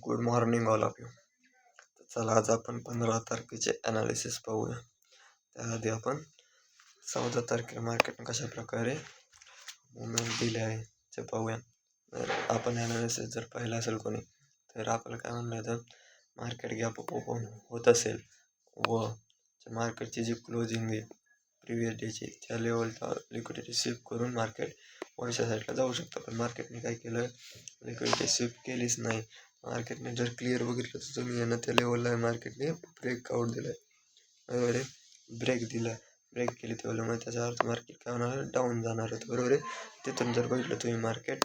Good morning all of you. चला आज आपण 15 तारखेचे ॲनालिसिस पाहूया. त्याआधी आपण 14 तारखेला मार्केटने कशा प्रकारे मुवमेंट दिले आहे ते पाहूया. जर आपण ॲनालिसिस जर पाहिलं असेल कोणी तर आपल्याला काय म्हणलं तर मार्केट गॅप ओपन होत असेल व मार्केटची जी क्लोजिंग आहे प्रिव्हियस डेची त्या लेवलला लिक्विडिटी स्वीप करून मार्केट वरच्या साईडला जाऊ शकतं. पण मार्केटने काय केलं, लिक्विडिटी स्वीप केलीच नाही. मार्केटने जर क्लिअर बघितलं तर तुम्ही येणं त्या लेवलला मार्केटने ब्रेकआउट दिलं आहे, बरोबर आहे, ब्रेक केली त्या लेवलमुळे त्याचा अर्थ मार्केट काय होणार, डाऊन जाणार होतं, बरोबर आहे. तिथून जर बघितलं तुम्ही मार्केट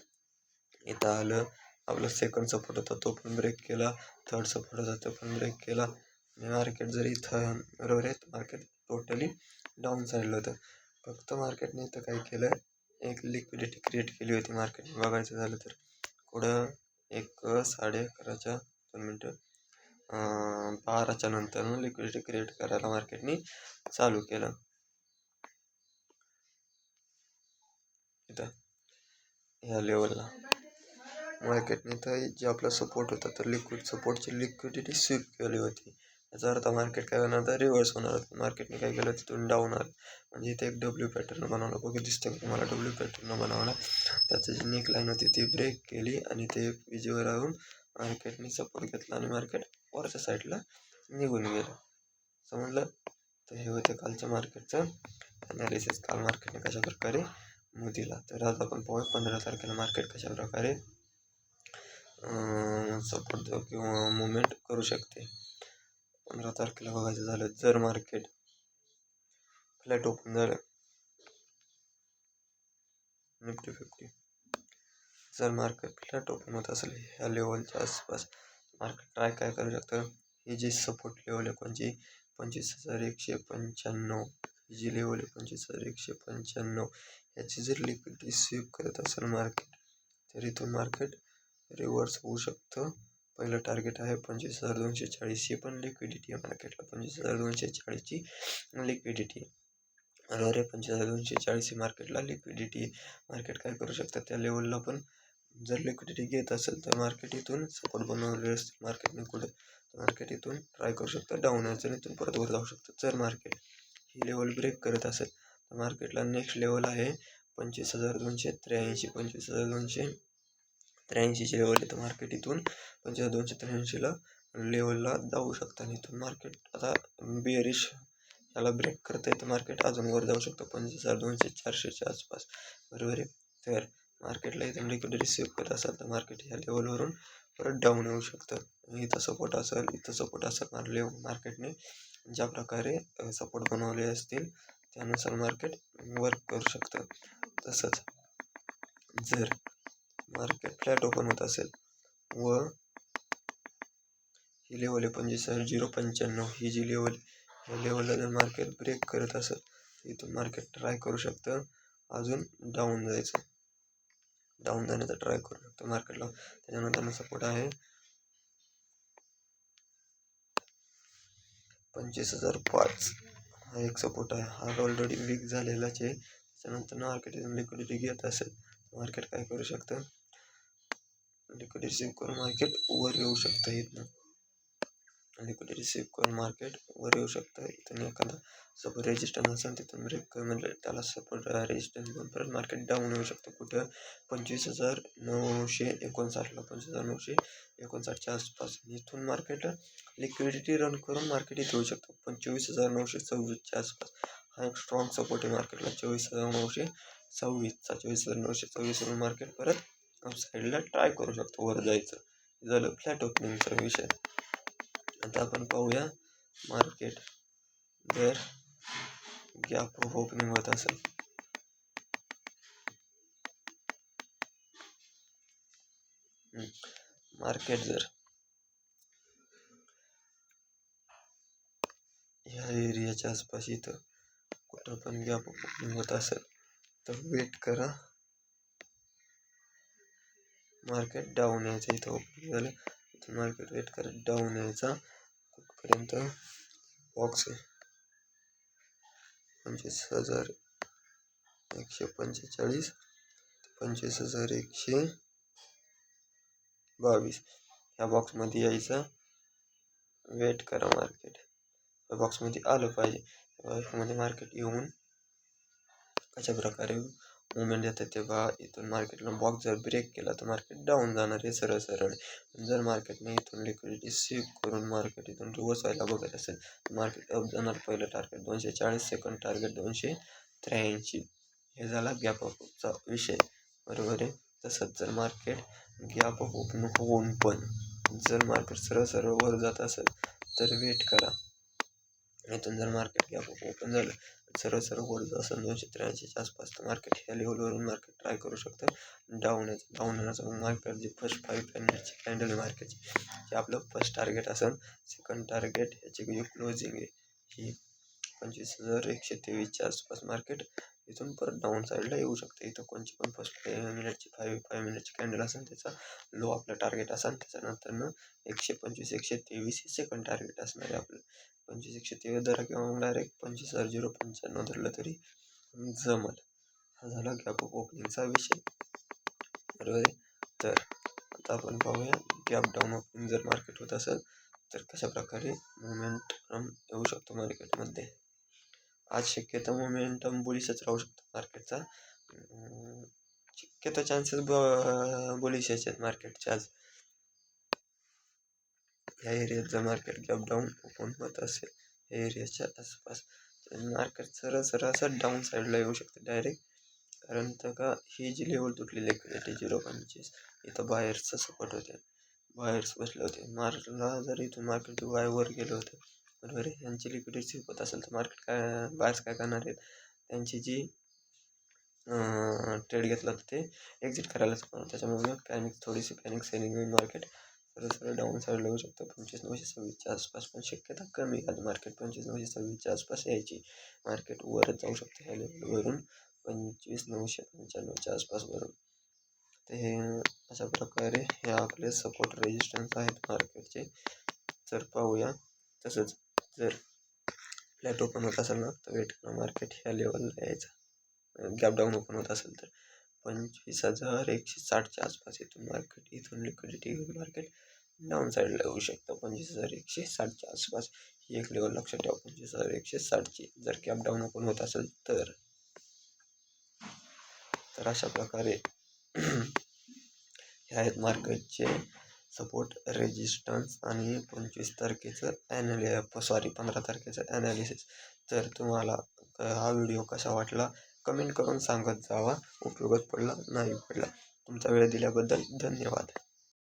इथं आलं, आपला सेकंड सपोर्ट होता तो पण ब्रेक केला, थर्ड सपोर्ट होता तो पण ब्रेक केला आणि मार्केट जर इथं, बरोबर आहे, मार्केट टोटली डाऊन साईडला होतं. फक्त मार्केटने इथं काय केलं, एक लिक्विडिटी क्रिएट केली होती मार्केटने बघायचं झालं तर. पुढं 11:30 12च्या नंतर लिक्विडिटी क्रिएट करायला मार्केटने चालू केलं. इथं ह्या लेवलला मार्केटने तर जे आपला सपोर्ट होता तर सपोर्टची लिक्विडिटी स्वीप केली होती. याचा अर्थ मार्केट काय होणार तर रिव्हर्स होणार होतं. मार्केटने काय केलं, तिथून डाऊन आलं म्हणजे इथे एक डब्ल्यू पॅटर्न बनवला. बघू दिसतं तुम्हाला डब्ल्यू पॅटर्न बनवला. त्याची जी नेक लाईन होती ती ब्रेक केली आणि ते विजेवर राहून मार्केटने सपोर्ट घेतला आणि मार्केट वरच्या साईडला निघून गेलं. समजलं. तर हे होतं कालच्या मार्केटचं ॲनालिसिस. काल मार्केटने कशा प्रकारे मूव दिला. तर आज आपण पाहूया 15 तारखेला मार्केट कशा प्रकारे सपोर्ट किंवा मुवमेंट करू शकते. 15 तारखेला बघायचं झालं जर मार्केट फ्लॅट ओपन झालं निफ्टी 50, जर मार्केट फ्लॅट ओपन होत असेल ह्या लेवलच्या आसपास मार्केट ट्राय काय करू शकतं, ही जी सपोर्ट लेवल आहे कोणची 25,195, ही जी लेवल आहे 25,195, याची जर लिक्विडिटी स्वीप करत असेल मार्केट तर इथून मार्केट रिव्हर्स होऊ शकतं. पहिलं टार्गेट आहे 25,240, ही पण लिक्विडिटी आहे मार्केटला. 25,240ची लिक्विडिटी आहे, बरोबर आहे. 25,240 ही मार्केटला लिक्विडिटी. मार्केट काय करू शकतं, त्या लेवलला पण जर लिक्विडिटी घेत असेल तर मार्केट इथून सपोर्ट बनवले असतील मार्केटने कुठं, तर मार्केट इथून ट्राय करू शकतं डाऊन यायचं आणि इथून परत वर जाऊ शकतं. जर मार्केट ही लेवल ब्रेक करत असेल तर मार्केटला नेक्स्ट लेवल आहे 25,283. 25,283ची लेवल आहे. तर मार्केट इथून 25,283ला लेवलला जाऊ शकतं आणि इथून मार्केट आता बेअरिश याला ब्रेक करता येतं, मार्केट अजून वर जाऊ शकतं 25,200-400च्या आसपास, बरोबर आहे. तर मार्केटला इथून लिक्विडिटी स्वीप करत असेल तर मार्केट ह्या लेवलवरून परत डाऊन येऊ शकतं. इथं सपोर्ट असेल, इथं सपोर्ट असेल, मार्केटने ज्या प्रकारे सपोर्ट बनवले असतील त्यानुसार मार्केट वर्क करू शकतं. तसंच जर मार्केट फ्लॅट ओपन होत असेल व ही लेवल आहे 25,095, ही जी लेवल, या लेवलला जर मार्केट ब्रेक करत असेल इथून मार्केट ट्राय करू शकतं अजून डाऊन जायचं, डाऊन जाण्याचा ट्राय करू शकतो मार्केटला. त्याच्यानंतर सपोर्ट आहे 25,005, हा एक सपोर्ट आहे. हा ऑलरेडी वीक झालेलाच आहे. त्याच्यानंतर मार्केट लिक्विडिटी घेत असेल मार्केट काय करू शकतं, लिक्विडिटी स्वीप करून मार्केट वर येऊ शकतं. इथनं लिक्विडिटी स्वीप करून मार्केट वर येऊ शकतं. इथून एखादा सपोर्ट रेजिस्टन्स असेल तिथून ब्रेक म्हणजे त्याला सपोर्ट रेजिस्टन्स घेऊन परत मार्केट डाऊन येऊ शकतं. कुठं 25,959ला, 25,959च्या आसपास. इथून मार्केट लिक्विडिटी रन करून मार्केट इथे येऊ शकतं 24,926च्या आसपास. हा एक स्ट्रॉंग सपोर्ट आहे मार्केटला 24,926चा. 24,926 मार्केट परत साईडला ट्राय करू शकतो वर जायचं. झालं फ्लॅट ओपनिंगचा विषय. आता आपण पाहूया मार्केट जर गॅप ओपनिंग होत असेल, मार्केट जर ह्या एरियाच्या आसपास इथं कुठं पण गॅप ओपनिंग होत असेल तर वेट करा, मार्केट डाऊन यायचं. इथं ओपनिंग झालं इथं मार्केट वेट करा डाऊन यायचा. कुठपर्यंत बॉक्स आहे 25,145 ते 25,122. ह्या बॉक्समध्ये यायचं, वेट करा मार्केट या बॉक्समध्ये आलं पाहिजे. या बॉक्समध्ये मार्केट येऊन कशा प्रकारे मुवमेंट येतं ते पहा. इथून मार्केटला बॉक्स जर ब्रेक केला तर मार्केट डाऊन जाणार आहे सरळ सरळ. जर मार्केटने इथून लिक्विडिटी सेव्ह करून मार्केट इथून रिव्हर्स व्हायला बघत असेल तर मार्केट अप जाणार. पहिलं टार्गेट 240, सेकंड टार्गेट 283. हे झाला गॅप अपचा विषय, बरोबर आहे. तसंच जर मार्केट गॅप अप ओपन होऊन पण जर मार्केट सरळ सरळ वर जात असेल तर वेट करा. इथून जर मार्केट गॅप अप ओपन झालं सरळ सरळ वर जात असेल 283च्या आसपास तर मार्केट ह्या लेवलवरून मार्केट ट्राय करू शकतं डाऊन यायचं. डाऊन येण्याचं मार्केट जे फर्स्ट 5 मिनिटची कॅन्डल आहे मार्केटची, जे आपलं फर्स्ट टार्गेट असेल. सेकंड टार्गेट ह्याची जी क्लोजिंग आहे ही 25,123च्या आसपास मार्केट इथून परत डाऊन साईडला येऊ शकते. इथं कोणची पण फर्स्ट मिनिटची 5 मिनिटची कॅन्डल असेल त्याचा लो आपलं टार्गेट असेल. त्याच्यानंतर 125, 123 हे सेकंड टार्गेट असणार आहे आपलं. 25, 123 धरा किंवा मग डायरेक्ट 25,095 धरलं तरी जमल. हा झाला गॅप अप ओपनिंगचा विषय, बरोबर आहे. तर आता आपण पाहूया गॅप डाऊन ओपनिंग जर मार्केट होत असेल तर कशा प्रकारे मोमेंटम येऊ शकतो मार्केटमध्ये. आज शक्यतो मोमेंटम बुलिशच राहू शकतो मार्केटचा. शक्यतो चान्सेस बुलिशच आहेत मार्केटचे आज. ह्या एरियात जर मार्केट गॅप डाऊन ओपन होत असेल ह्या एरियाच्या आसपास तर मार्केट सरळ सरळ असं डाऊन साईडला येऊ शकते डायरेक्ट. कारण तर का ही जी लेवल तुटलेली आहे 0.25 इथं बायर्सचं सपोर्ट होते, बायर्स बसले होते. मार्केटला जर इथून मार्केट वर गेलं होतं, बरोबर आहे. यांची लिक्विडिटी होत असेल तर मार्केट काय बायर्स काय करणार आहेत, त्यांची जी ट्रेड घेतला तर ते एक्झिट करायला सांगणार. त्याच्यामुळे थोडीशी पॅनिक सेलिंग होईल. मार्केट सरळ डाऊन साईडला येऊ शकतं 25,926च्या आसपास, पण शक्यता कमी आज मार्केट 25,926च्या आसपास यायची. मार्केट वरच जाऊ शकते ह्या लेवलवरून 25,995च्या आसपास, बरोबर. ते हे अशा प्रकारे हे आपले सपोर्ट रेजिस्टन्स आहेत मार्केटचे. जर पाहूया तसंच जर फ्लॅट ओपन होत असेल ना तर वेट करा मार्केट ह्या लेवलला यायचं. गॅप डाऊन ओपन होत असेल तर 25,160च्या आसपास इथून मार्केट इथून लिक्विडिटी घेऊन मार्केट डाऊन साईडला येऊ शकतं 25,160च्या आसपास. ही एक लेवल लक्षात ठेवा 25,160ची जर गॅप डाऊन ओपन होत असेल तर. तर अशा प्रकारे हे आहेत मार्केटचे सपोर्ट रेजिस्टन्स आणि 15 तारखेचं ॲनालिसिस. तर तुम्हाला हा व्हिडिओ कसा वाटला कमेंट करून सांगत जावा. उपयोगात पडला नाही पडला. तुमचा वेळ दिल्याबद्दल धन्यवाद.